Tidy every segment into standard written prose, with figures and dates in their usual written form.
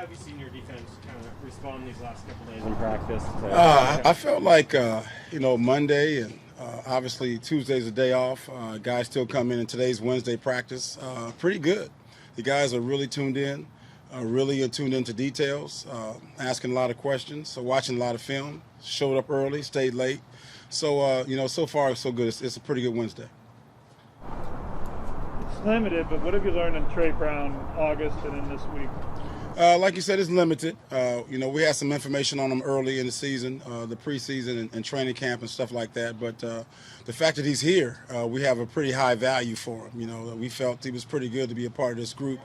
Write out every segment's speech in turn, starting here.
have you seen your defense kind of respond these last couple days in practice? I felt like, Monday and obviously Tuesday's a day off. Guys still come in, and today's Wednesday practice. Pretty good. The guys are really tuned in, really tuned into details, asking a lot of questions, so watching a lot of film. Showed up early, stayed late. So, so far so good. It's a pretty good Wednesday. It's limited, but what have you learned in Trey Brown, August, and in this week? Like you said, it's limited. We had some information on him early in the season, the preseason and training camp and stuff like that. But the fact that he's here, we have a pretty high value for him. We felt he was pretty good to be a part of this group,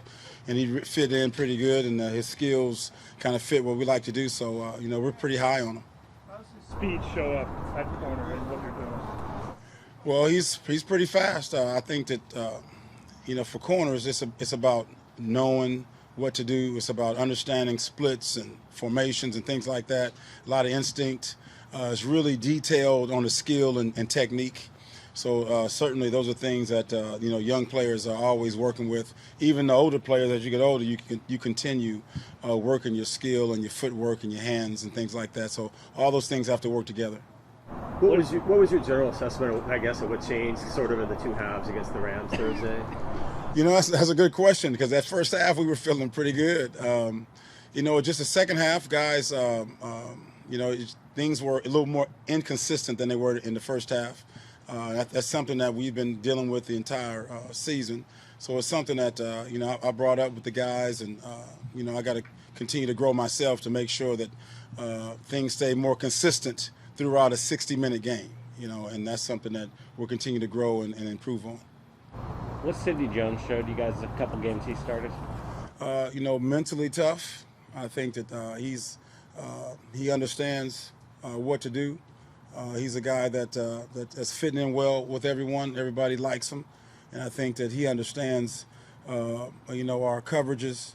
and he fit in pretty good, and his skills kind of fit what we like to do. So, we're pretty high on him. How does his speed show up at corner and what you're doing? Well, he's pretty fast. I think that, for corners, it's about knowing what to do. It's about understanding splits and formations and things like that. A lot of instinct. It's really detailed on the skill and technique. So certainly those are things that young players are always working with. Even the older players, as you get older, you continue working your skill and your footwork and your hands and things like that. So all those things have to work together. What was your general assessment, I guess, of what changed sort of in the two halves against the Rams Thursday? That's a good question, because that first half we were feeling pretty good. Just the second half, guys, things were a little more inconsistent than they were in the first half. That's something that we've been dealing with the entire season. So it's something that, I brought up with the guys, and, I got to continue to grow myself to make sure that things stay more consistent throughout a 60-minute game, and that's something that we'll continue to grow and improve on. What's Sidney Jones showed you guys a couple games he started? Mentally tough. I think that he understands what to do. He's a guy that's fitting in well with everyone. Everybody likes him, and I think that he understands, our coverages,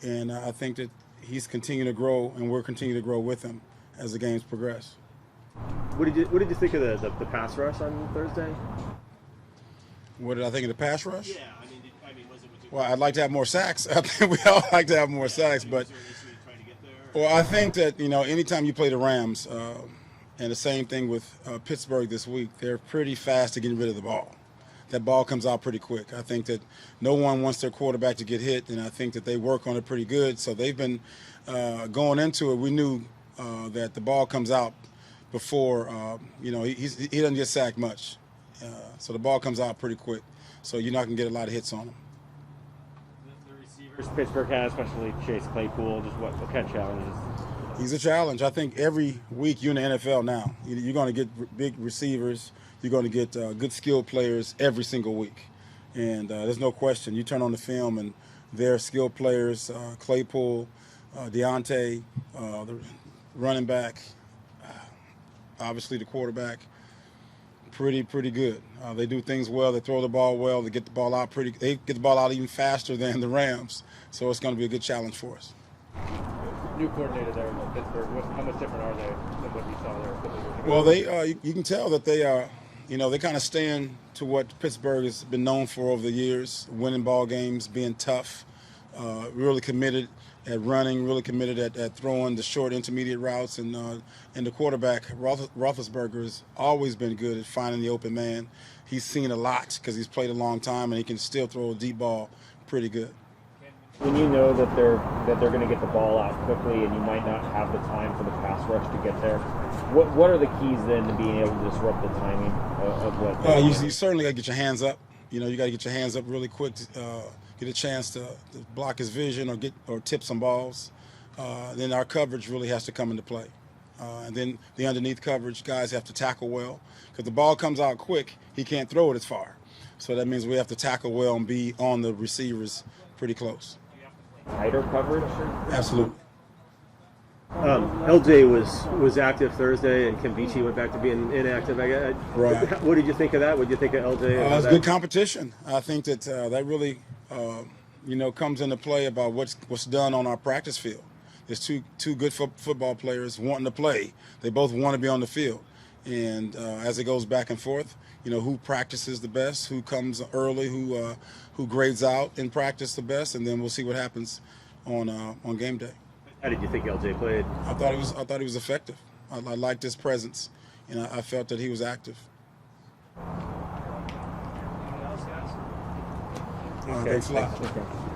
and I think that he's continuing to grow, and we're continuing to grow with him as the games progress. What did you think of the pass rush on Thursday? What did I think of the pass rush? Yeah, was it? Well, I'd like to have more sacks. I think we all like to have more sacks, but Trying to get there? well, I think that anytime you play the Rams, and the same thing with Pittsburgh this week, they're pretty fast to getting rid of the ball. That ball comes out pretty quick. I think that no one wants their quarterback to get hit, and I think that they work on it pretty good. So they've been going into it. We knew that the ball comes out before. He doesn't get sacked much. So the ball comes out pretty quick, so you're not going to get a lot of hits on him. The receivers Pittsburgh has, especially Chase Claypool, just what kind of challenges? He's a challenge. I think every week you're in the NFL now, you're going to get big receivers. You're going to get good skilled players every single week. And there's no question. You turn on the film, and they're skilled players, Claypool, Deontay, the running back, obviously the quarterback. Pretty good. They do things well. They throw the ball well. They get the ball out They get the ball out even faster than the Rams. So it's going to be a good challenge for us. New coordinator there in Pittsburgh. How much different are they than what you saw there a couple years ago? Well, they you can tell that they are, they kind of stand to what Pittsburgh has been known for over the years, winning ball games, being tough, really committed at running, really committed at throwing the short intermediate routes, and the quarterback, Roethlisberger, has always been good at finding the open man. He's seen a lot because he's played a long time, and he can still throw a deep ball pretty good. When you know that they're going to get the ball out quickly, and you might not have the time for the pass rush to get there, what are the keys then to being able to disrupt the timing of what? You certainly got to get your hands up. You got to get your hands up really quick. Get a chance to block his vision or tip some balls. Then our coverage really has to come into play. And then the underneath coverage, guys have to tackle well. Because the ball comes out quick, he can't throw it as far. So that means we have to tackle well and be on the receivers pretty close. Tighter coverage? Absolutely. LJ was active Thursday, and Kimbichi went back to being inactive. Right. What did you think of that? What did you think of LJ? It was good competition. I think that that really, comes into play about what's done on our practice field. There's two good football players wanting to play. They both want to be on the field, and as it goes back and forth, who practices the best, who comes early, who grades out in practice the best, and then we'll see what happens on game day. How did you think LJ played? I thought he was effective. I liked his presence, and I felt that he was active. Thanks a lot. Okay.